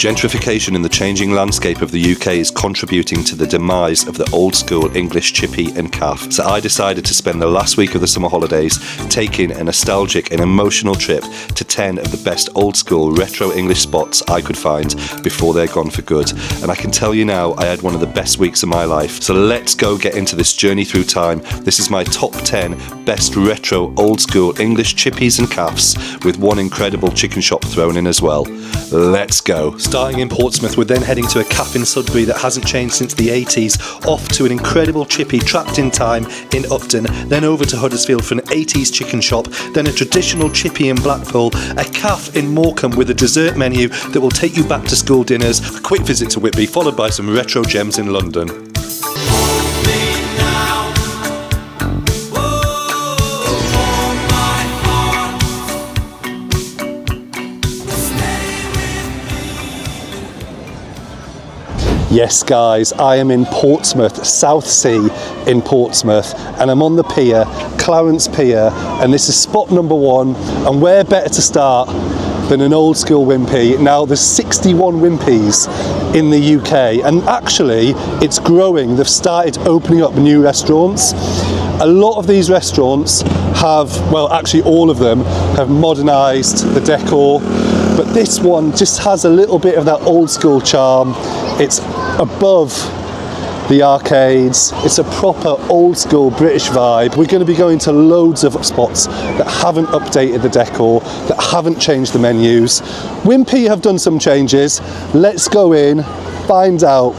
Gentrification in the changing landscape of the UK is contributing to the demise of the old school English chippy and calf. So I decided to spend the last week of the summer holidays taking a nostalgic and emotional trip to 10 of the best old school retro English spots I could find before they're gone for good. And I can tell you now, I had one of the best weeks of my life. So let's go get into this journey through time. This is my top 10 best retro old school English chippies and calves, with one incredible chicken shop thrown in as well. Let's go. Starting in Portsmouth, we're then heading to a calf in Sudbury that hasn't changed since the 80s, off to an incredible chippy trapped in time in Upton, then over to Huddersfield for an 80s chicken shop, then a traditional chippy in Blackpool, a calf in Morecambe with a dessert menu that will take you back to school dinners, a quick visit to Wimpy, followed by some retro gems in London. Yes guys, I am in Portsmouth, Southsea in Portsmouth, and I'm on the pier, Clarence Pier, and this is spot number 1, and where better to start than an old school Wimpy. Now there's 61 Wimpys in the UK, and actually it's growing. They've started opening up new restaurants. A lot of these restaurants have, well actually all of them, have modernised the decor, but this one just has a little bit of that old school charm. It's above the arcades. It's a proper old school British vibe. We're going to be going to loads of spots that haven't updated the decor, that haven't changed the menus. Wimpy have done some changes. Let's go in, find out,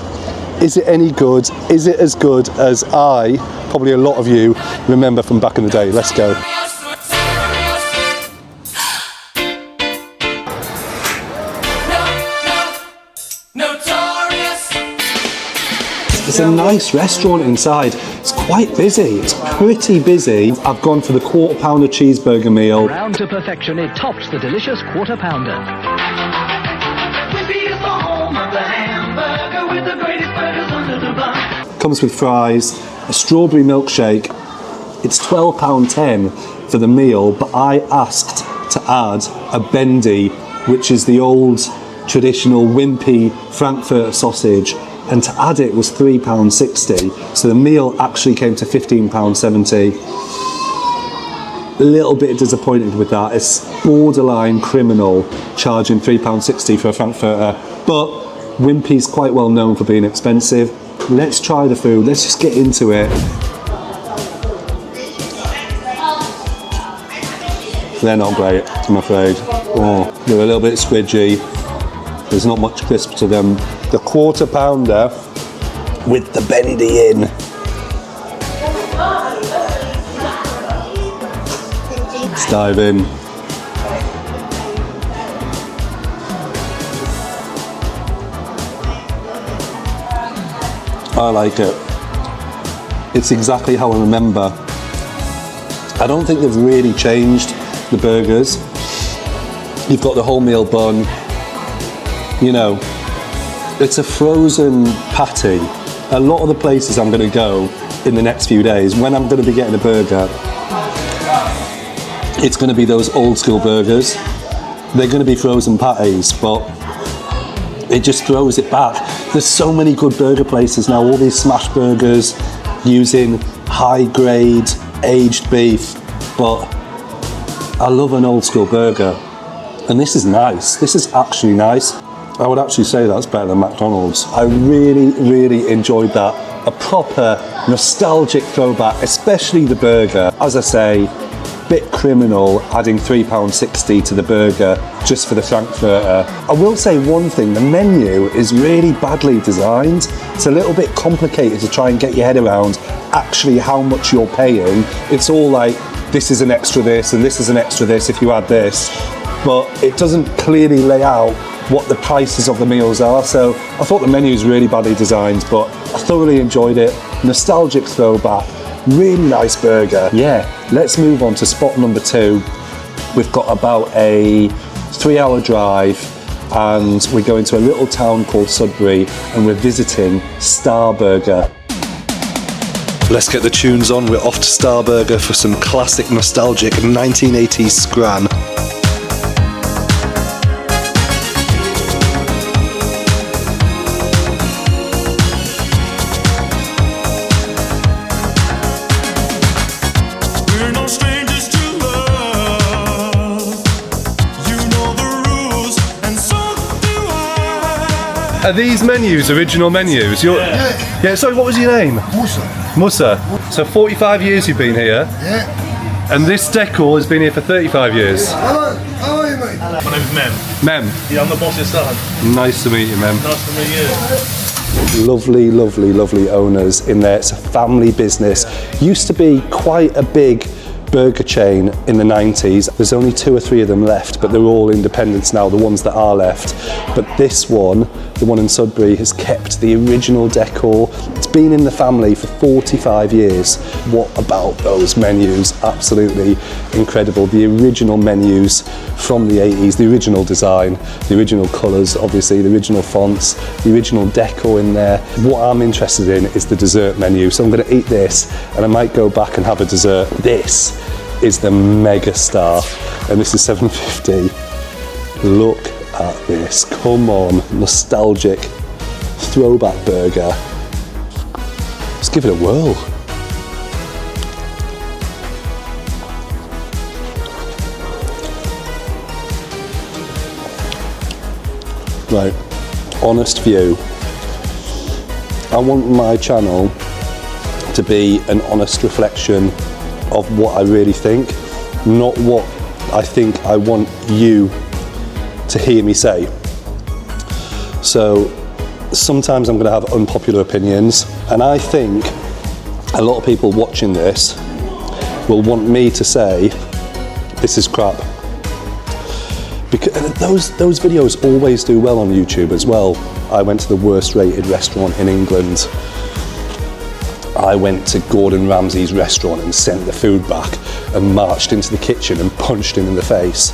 is it any good? Is it as good as I, probably a lot of you, remember from back in the day? Let's go. It's a nice restaurant inside. It's quite busy. It's pretty busy. I've gone for the quarter pounder cheeseburger meal. Round to perfection, it tops the delicious quarter pounder. Wimpy is the home of the hamburger with the greatest burgers under the bun. Comes with fries, a strawberry milkshake. It's £12.10 for the meal, but I asked to add a bendy, which is the old traditional Wimpy Frankfurt sausage, and to add it was £3.60, so the meal actually came to £15.70. A little bit disappointed with that. It's borderline criminal charging £3.60 for a Frankfurter, but Wimpy's quite well known for being expensive. Let's try the food, let's just get into it. They're not great, I'm afraid. Oh, they're a little bit squidgy. There's not much crisp to them. The quarter pounder with the bendy in. Let's dive in. I like it. It's exactly how I remember. I don't think they've really changed the burgers. You've got the wholemeal bun. You know, it's a frozen patty. A lot of the places I'm going to go in the next few days, when I'm going to be getting a burger, it's going to be those old school burgers. They're going to be frozen patties, but it just throws it back. There's so many good burger places now, all these smash burgers using high grade aged beef, but I love an old school burger. And this is nice. This is actually nice. I would actually say that's better than McDonald's. I really, really enjoyed that. A proper nostalgic throwback, especially the burger. As I say, bit criminal adding £3.60 to the burger just for the Frankfurter. I will say one thing, the menu is really badly designed. It's a little bit complicated to try and get your head around actually how much you're paying. It's all like, this is an extra this and this is an extra this if you add this. But it doesn't clearly lay out what the prices of the meals are, so I thought the menu was really badly designed, but I thoroughly enjoyed it. Nostalgic throwback, really nice burger. Yeah, let's move on to spot number 2. We've got about a 3-hour drive and we're going to a little town called Sudbury and we're visiting StarBurger. Let's get the tunes on, we're off to StarBurger for some classic nostalgic 1980s scran. Are these menus original menus? Yeah, sorry, what was your name? Musa. So 45 years you've been here? Yeah. And this decor has been here for 35 years? Hello, how are you, mate? My name's Mem. Mem? Yeah, I'm the boss inside. Nice to meet you, Mem. Nice to meet you. Lovely, lovely, lovely owners in there. It's a family business. Used to be quite a big burger chain in the 90s. There's only 2 or 3 of them left, but they're all independents now, the ones that are left. But this one, the one in Sudbury, has kept the original decor. It's been in the family for 45 years. What about those menus? Absolutely incredible. The original menus from the 80s, the original design, the original colours, obviously, the original fonts, the original decor in there. What I'm interested in is the dessert menu. So I'm going to eat this and I might go back and have a dessert. This is the mega star, and this is £7.50. Look at this, come on, nostalgic throwback burger. Let's give it a whirl. Right, honest view. I want my channel to be an honest reflection of what I really think, not what I think I want you to hear me say. So sometimes I'm going to have unpopular opinions, and I think a lot of people watching this will want me to say this is crap, because those videos always do well on YouTube as well. I went to the worst rated restaurant in England. I went to Gordon Ramsay's restaurant and sent the food back and marched into the kitchen and punched him in the face.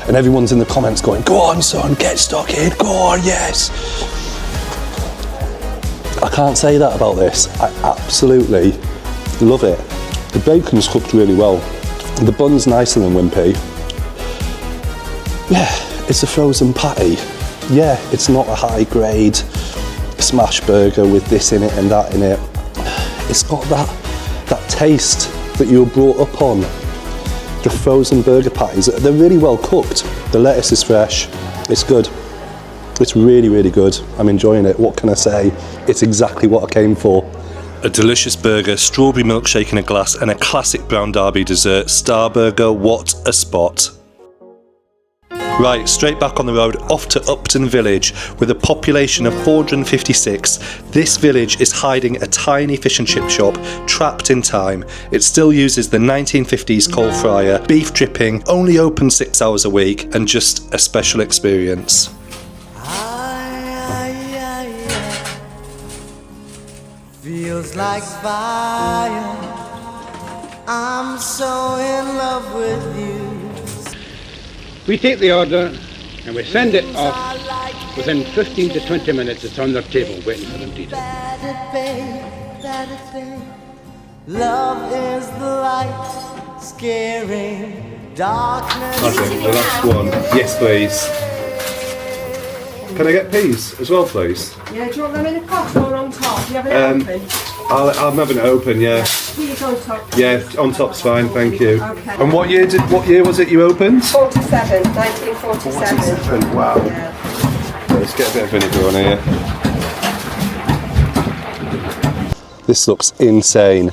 And everyone's in the comments going, "Go on, son, get stuck in, go on, yes." I can't say that about this. I absolutely love it. The bacon's cooked really well. The bun's nicer than Wimpy. Yeah, it's a frozen patty. Yeah, it's not a high grade smash burger with this in it and that in it. It's got that taste that you were brought up on. The frozen burger patties, they're really well cooked. The lettuce is fresh, it's good. It's really, really good. I'm enjoying it. What can I say? It's exactly what I came for. A delicious burger, strawberry milkshake in a glass, and a classic brown derby dessert. StarBurger, what a spot. Right, straight back on the road, off to Upton Village. With a population of 456, this village is hiding a tiny fish and chip shop, trapped in time. It still uses the 1950s coal fryer, beef dripping, only open 6 hours a week, and just a special experience. Feels like fire. I'm so in love with you. We take the order and we send it off. Within 15 to 20 minutes, it's on their table waiting for them to eat it. Love is the light, scaring darkness. Okay, the last one. Yes, please. Can I get peas as well, please? Yeah, do you want them in a pot or on top? Do you have it open? I'm having it open, yeah. Peas on top. Yeah, on top's fine, thank you. Okay. And what year was it you opened? 1947. Wow. Yeah. Let's get a bit of vinegar on here. This looks insane.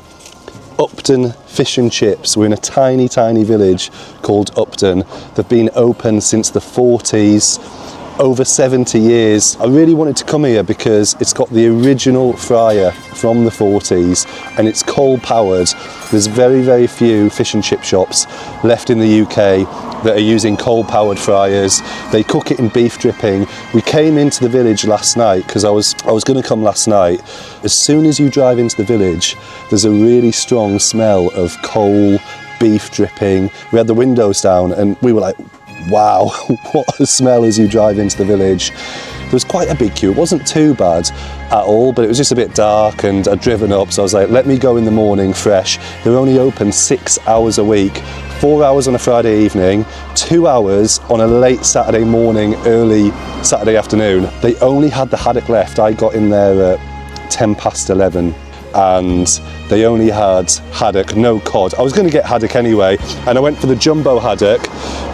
Upton Fish and Chips. We're in a tiny, tiny village called Upton. They've been open since the 40s. Over 70 years. I really wanted to come here because it's got the original fryer from the 40s and it's coal powered. There's very, very few fish and chip shops left in the UK that are using coal powered fryers. They cook it in beef dripping. We came into the village last night because I was going to come last night. As soon as you drive into the village, there's a really strong smell of coal, beef dripping. We had the windows down and we were like, wow, what a smell as you drive into the village. There was quite a big queue. It wasn't too bad at all, but it was just a bit dark and I'd driven up, so I was like, let me go in the morning fresh. They're only open 6 hours a week, 4 hours on a Friday evening, 2 hours on a late Saturday morning, early Saturday afternoon. They only had the haddock left. I got in there at 11:10. and they only had haddock, no cod. I was going to get haddock anyway, and I went for the jumbo haddock,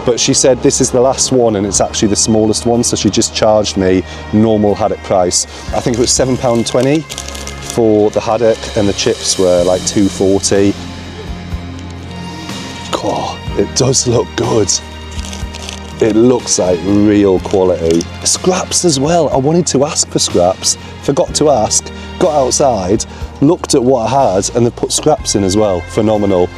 but she said this is the last one and it's actually the smallest one, so she just charged me normal haddock price. I think it was £7.20 for the haddock, and the chips were like £2.40. God, it does look good. It looks like real quality. Scraps as well. I wanted to ask for scraps, forgot to ask, got outside, looked at what I had, and they put scraps in as well. Phenomenal.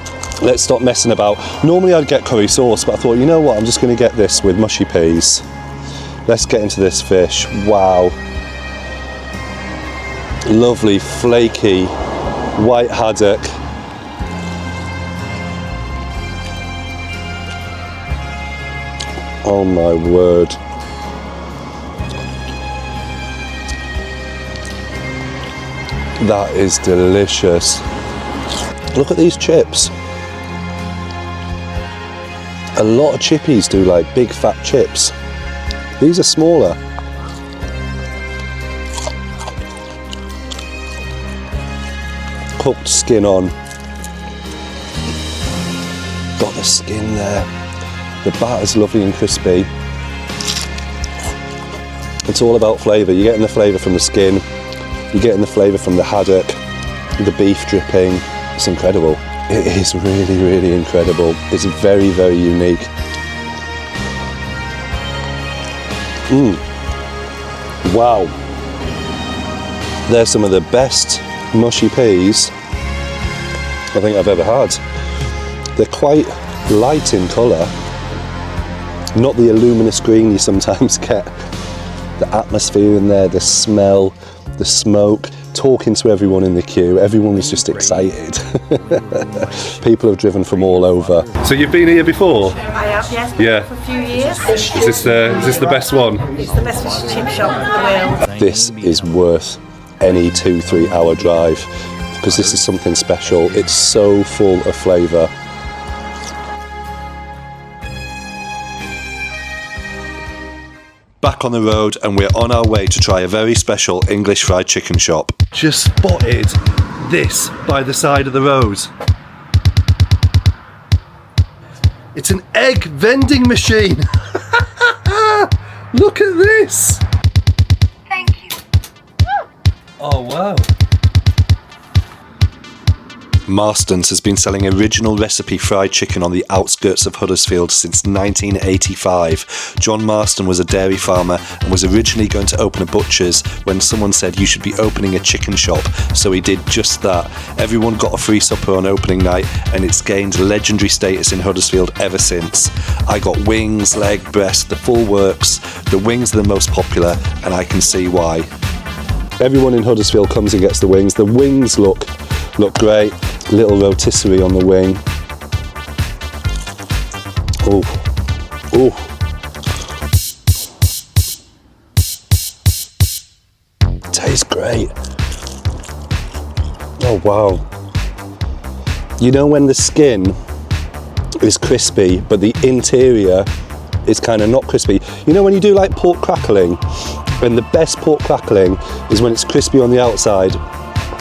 Let's stop messing about. Normally I'd get curry sauce, but I thought, you know what, I'm just gonna get this with mushy peas. Let's get into this fish. Wow. Lovely, flaky, white haddock. Oh my word. That is delicious. Look at these chips. A lot of chippies do like big fat chips. These are smaller. Cooked skin on. Got the skin there. The batter's lovely and crispy. It's all about flavour. You're getting the flavour from the skin, you're getting the flavour from the haddock, the beef dripping. It's incredible. It is really, really incredible. It's very, very unique. Wow. They're some of the best mushy peas I think I've ever had. They're quite light in colour. Not the luminous green you sometimes get. The atmosphere in there, the smell, the smoke, talking to everyone in the queue. Everyone was just excited. People have driven from all over. So you've been here before? I have, yes. Yeah. For a few years. Is this the best one? It's the best fish and chip shop in the world. This is worth any 2-3 hour drive because this is something special. It's so full of flavour. Back on the road, and we're on our way to try a very special English fried chicken shop. Just spotted this by the side of the road. It's an egg vending machine. Look at this. Thank you. Oh wow. Marston's has been selling original recipe fried chicken on the outskirts of Huddersfield since 1985. John Marston was a dairy farmer and was originally going to open a butcher's when someone said you should be opening a chicken shop, so he did just that. Everyone got a free supper on opening night, and it's gained legendary status in Huddersfield ever since. I got wings, leg, breast, the full works. The wings are the most popular, and I can see why. Everyone in Huddersfield comes and gets the wings. The wings look great. Little rotisserie on the wing. Oh, oh. Tastes great. Oh wow. You know when the skin is crispy, but the interior is kind of not crispy. You know when you do like pork crackling, and the best pork crackling is when it's crispy on the outside,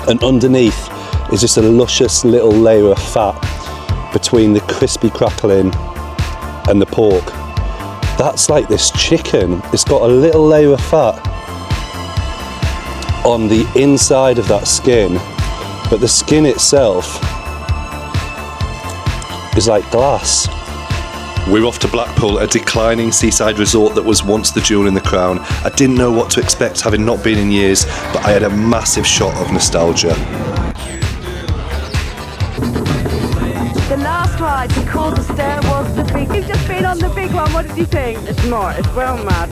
and underneath is just a luscious little layer of fat between the crispy crackling and the pork. That's like this chicken. It's got a little layer of fat on the inside of that skin, but the skin itself is like glass. We're off to Blackpool, a declining seaside resort that was once the jewel in the crown. I didn't know what to expect, having not been in years, but I had a massive shot of nostalgia. The last ride we called the stair was the big. You've just been on the big one. What did you think? It's more. It's well mad.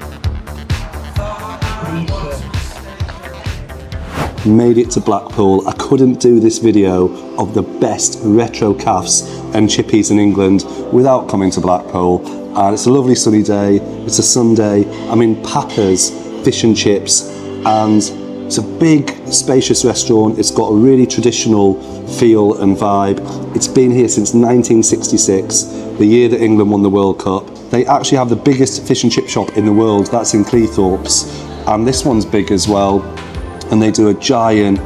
Made it to Blackpool. I couldn't do this video of the best retro cafes and chippies in England without coming to Blackpool. And it's a lovely sunny day. It's a Sunday. I'm in Papa's Fish and Chips, and it's a big, spacious restaurant. It's got a really traditional feel and vibe. It's been here since 1966, the year that England won the World Cup. They actually have the biggest fish and chip shop in the world. That's in Cleethorpes. And this one's big as well. And they do a giant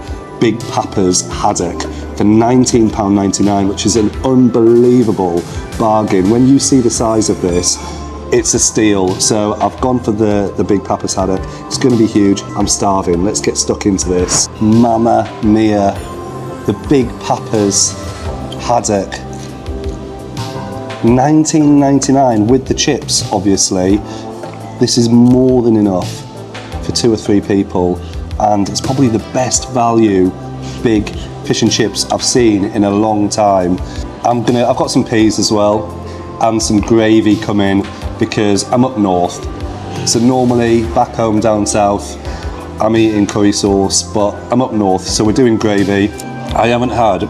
Big Papa's haddock for £19.99, which is an unbelievable bargain. When you see the size of this, it's a steal. So I've gone for the Big Papa's haddock. It's going to be huge. I'm starving. Let's get stuck into this. Mamma mia, the Big Papa's haddock. £19.99 with the chips, obviously. This is more than enough for 2 or 3 people, and it's probably the best value big fish and chips I've seen in a long time. I've got some peas as well and some gravy coming because I'm up north. So normally back home down south I'm eating curry sauce, but I'm up north, so we're doing gravy. I haven't had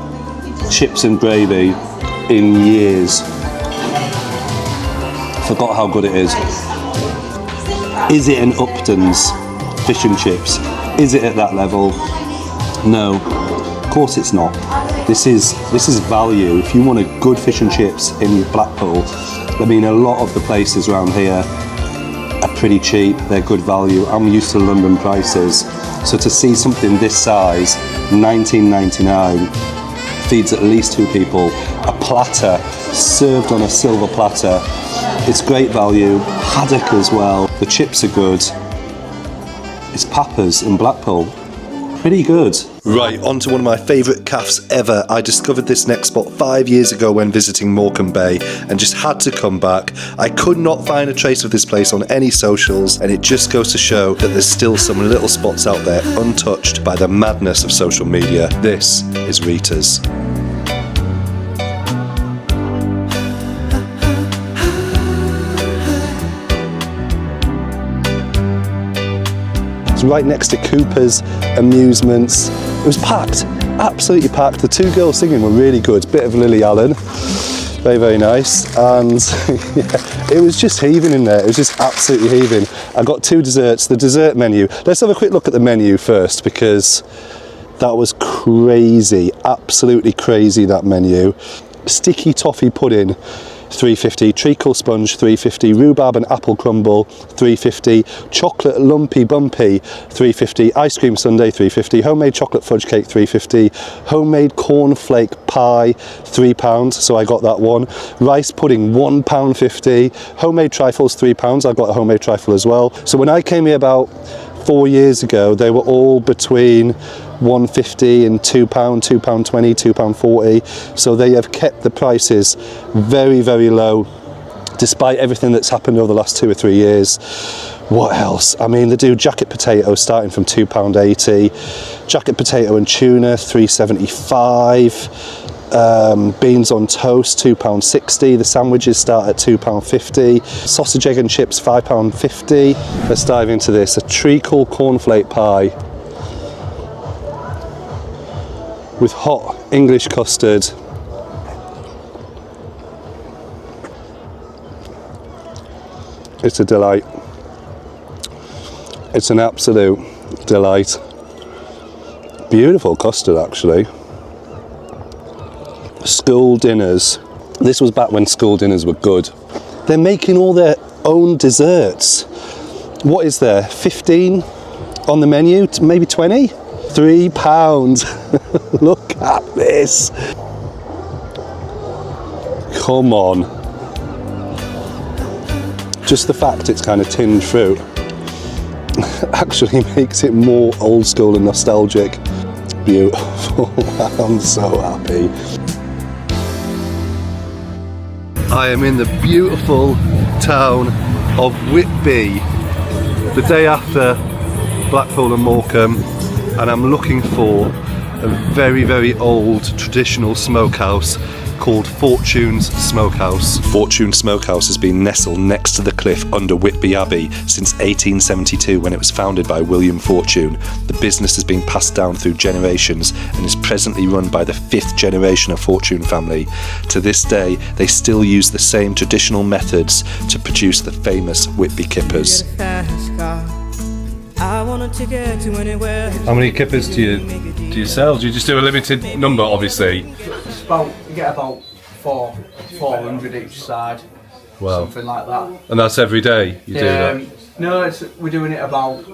chips and gravy in years. Forgot how good it is. Is it an Upton's fish and chips? Is it at that level? No, of course it's not. This is value. If you want a good fish and chips in Blackpool, I mean, a lot of the places around here are pretty cheap. They're good value. I'm used to London prices, so to see something this size, £19.99, feeds at least 2 people. A platter served on a silver platter. It's great value. Haddock as well. The chips are good. It's Papa's in Blackpool. Pretty good. Right, on to one of my favourite cafes ever. I discovered this next spot 5 years ago when visiting Morecambe Bay and just had to come back. I could not find a trace of this place on any socials, and it just goes to show that there's still some little spots out there untouched by the madness of social media. This is Rita's. Right next to Cooper's Amusements. It was packed, absolutely packed. The 2 girls singing were really good. Bit of Lily Allen, very, very nice. And yeah, it was just heaving in there. It was just absolutely heaving. I got 2 desserts, the dessert menu. Let's have a quick look at the menu first, because that was crazy, absolutely crazy, that menu. Sticky toffee pudding, £3.50, treacle sponge £3.50, rhubarb and apple crumble £3.50, chocolate lumpy bumpy £3.50, ice cream sundae £3.50, homemade chocolate fudge cake £3.50, homemade cornflake pie £3, so I got that one, rice pudding £1.50, homemade trifles £3, I got a homemade trifle as well. So when I came here about 4 years ago, they were all between £1.50 and £2, £2.20, £2.40. So they have kept the prices very, very low, despite everything that's happened over the last 2 or 3 years. What else? I mean, they do jacket potato starting from £2.80, jacket potato and tuna £3.75. Beans on toast £2.60, the sandwiches start at £2.50, sausage, egg and chips £5.50. Let's dive into this. A treacle cornflake pie with hot English custard. It's a delight. It's an absolute delight. Beautiful custard, actually. School dinners. This was back when school dinners were good. They're making all their own desserts. What is there? 15 on the menu? Maybe 20? £3. Look at this. Come on. Just the fact it's kind of tinned fruit actually makes it more old school and nostalgic. Beautiful. I'm so happy. I am in the beautiful town of Whitby, the day after Blackpool and Morecambe, and I'm looking for a very, very old traditional smokehouse called Fortune's Smokehouse. Fortune's Smokehouse has been nestled next to the cliff under Whitby Abbey since 1872, when it was founded by William Fortune. The business has been passed down through generations and is presently run by the 5th generation of Fortune family. To this day, they still use the same traditional methods to produce the famous Whitby kippers. How many kippers do you sell? Do you just do a limited number, obviously? You get about 400 each side. Something like that. And that's every day you do that? No, we're doing it about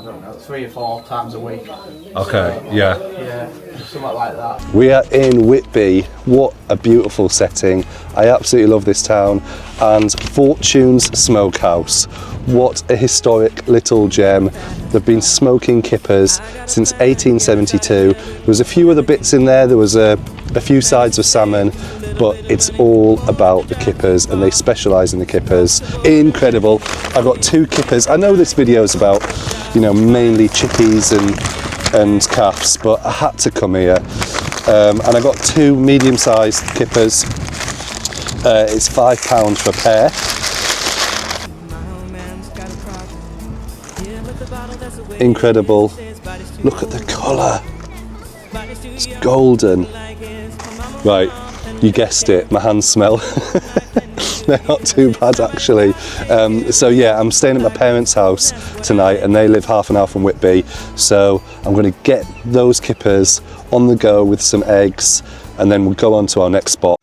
don't know, 3 or 4 times a week. Okay, yeah. Yeah, something like that. We are in Whitby. What a beautiful setting. I absolutely love this town. And Fortune's Smokehouse. What a historic little gem. They've been smoking kippers since 1872. There was a few other bits in there. There was a few sides of salmon, but it's all about the kippers, and they specialise in the kippers. Incredible. I've got 2 kippers. I know this video is about, you know, mainly chippies and calves, but I had to come here. And I got 2 medium-sized kippers. It's £5 for a pair. Incredible. Look at the colour. It's golden. Right, you guessed it, my hands smell. They're not too bad actually. So yeah, I'm staying at my parents' house tonight, and they live half an hour from Whitby. So I'm going to get those kippers on the go with some eggs, and then we'll go on to our next spot.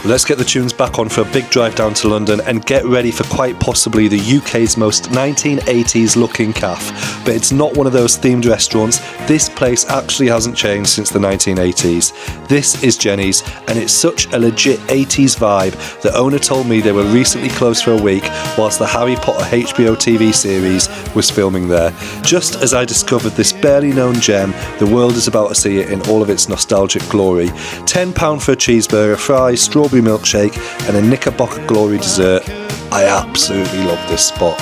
Let's get the tunes back on for a big drive down to London and get ready for quite possibly the UK's most 1980s looking cafe. But it's not one of those themed restaurants. This place actually hasn't changed since the 1980s. This is Jenny's, and it's such a legit 80s vibe. The owner told me they were recently closed for a week whilst the Harry Potter HBO TV series was filming there. Just as I discovered this barely known gem, the world is about to see it in all of its nostalgic glory. £10 for a cheeseburger, fries, strawberry milkshake and a Knickerbocker Glory dessert. I absolutely love this spot.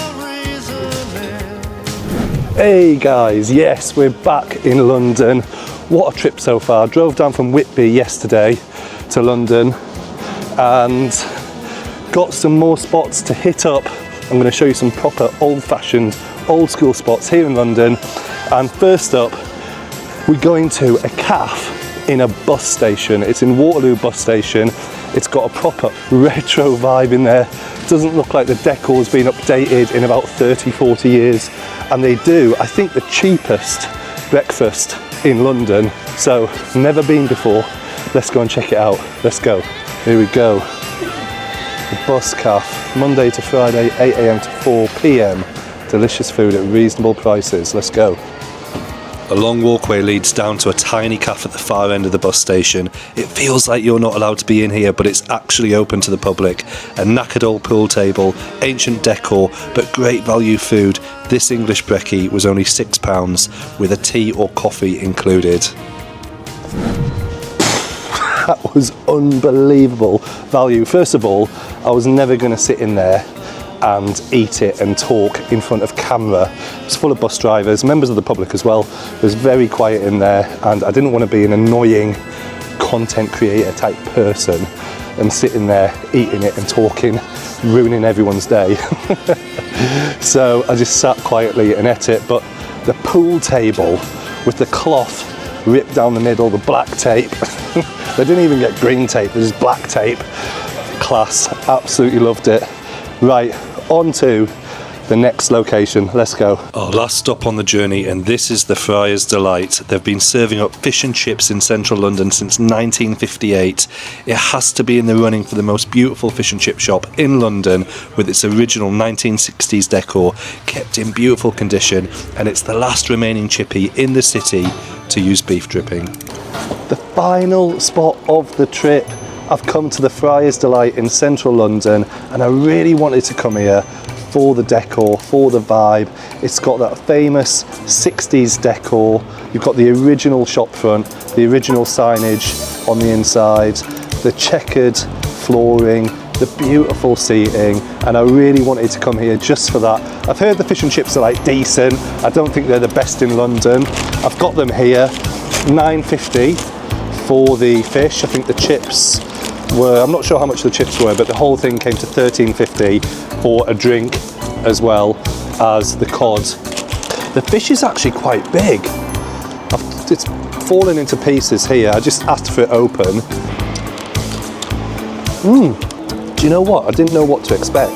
Hey guys, yes, we're back in London. What a trip so far. Drove down from Whitby yesterday to London and got some more spots to hit up. I'm going to show you some proper old-fashioned, old-school spots here in London. And first up, we're going to a cafe in a bus station. It's in Waterloo bus station. It's got a proper retro vibe in there. Doesn't look like the decor's been updated in about 30-40 years. And they do, I think, the cheapest breakfast in London. So, never been before. Let's go and check it out. Let's go. Here we go. The Bus Cafe, Monday to Friday, 8 AM to 4 PM. Delicious food at reasonable prices. Let's go. A long walkway leads down to a tiny cafe at the far end of the bus station. It feels like you're not allowed to be in here, but it's actually open to the public. A knackered old pool table, ancient decor, but great value food. This English brekkie was only £6 with a tea or coffee included. That was unbelievable value. First of all, I was never going to sit in there and eat it and talk in front of camera. It was full of bus drivers, members of the public as well. It was very quiet in there, and I didn't want to be an annoying content creator type person and sitting there eating it and talking, ruining everyone's day. So I just sat quietly and ate it. But the pool table with the cloth ripped down the middle, the black tape, they didn't even get green tape, there's just black tape. Class, absolutely loved it. Right, on to the next location. Let's go. Our last stop on the journey, and this is the Friar's Delight. They've been serving up fish and chips in central London since 1958. It has to be in the running for the most beautiful fish and chip shop in London, with its original 1960s decor kept in beautiful condition, and it's the last remaining chippy in the city to use beef dripping. The final spot of the trip. I've come to the Friar's Delight in central London, and I really wanted to come here for the decor, for the vibe. It's got that famous 60s decor. You've got the original shop front, the original signage on the inside, the checkered flooring, the beautiful seating, and I really wanted to come here just for that. I've heard the fish and chips are like decent. I don't think they're the best in London. I've got them here, £9.50 for the fish. I think the chips were, I'm not sure how much the chips were, but the whole thing came to £13.50 for a drink as well as the cod. The fish is actually quite big. It's fallen into pieces here. I just asked for it open. Do you know what? I didn't know what to expect,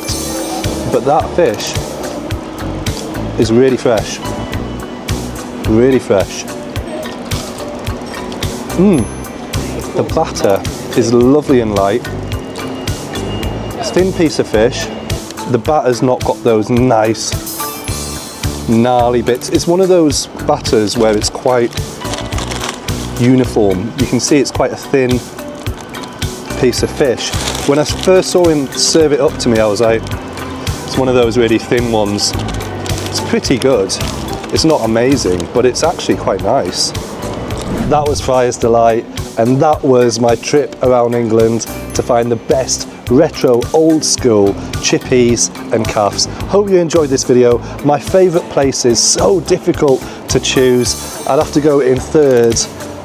but that fish is really fresh. Really fresh. The batter is lovely and light. It's a thin piece of fish. The batter's not got those nice gnarly bits. It's one of those batters where it's quite uniform. You can see it's quite a thin piece of fish. When I first saw him serve it up to me, I was like, it's one of those really thin ones. It's pretty good. It's not amazing, but it's actually quite nice. That was Friar's Delight, and that was my trip around England to find the best retro old school chippies and calves. Hope you enjoyed this video. My favourite place is so difficult to choose. I'd have to go in third.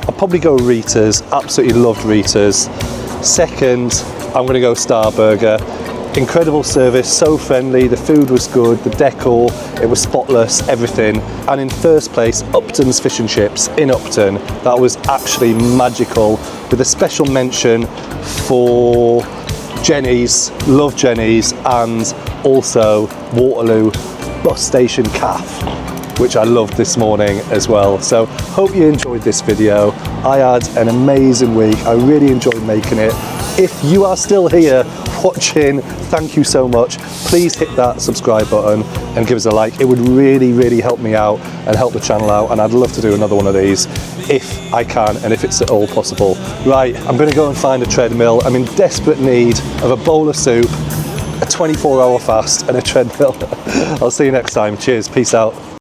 I'll probably go Rita's. Absolutely loved Rita's. Second, I'm going to go StarBurger. Incredible service, so friendly, the food was good, the decor, it was spotless, everything. And in first place, Upton's Fish and Chips in Upton. That was actually magical, with a special mention for Jenny's, love Jenny's, and also Waterloo bus station calf, which I loved this morning as well. So hope you enjoyed this video. I had an amazing week. I really enjoyed making it. If you are still here watching, thank you so much. Please hit that subscribe button and give us a like. It would really, really help me out and help the channel out, and I'd love to do another one of these if I can and if it's at all possible. Right, I'm gonna go and find a treadmill. I'm in desperate need of a bowl of soup, a 24-hour fast and a treadmill. I'll see you next time. Cheers, peace out.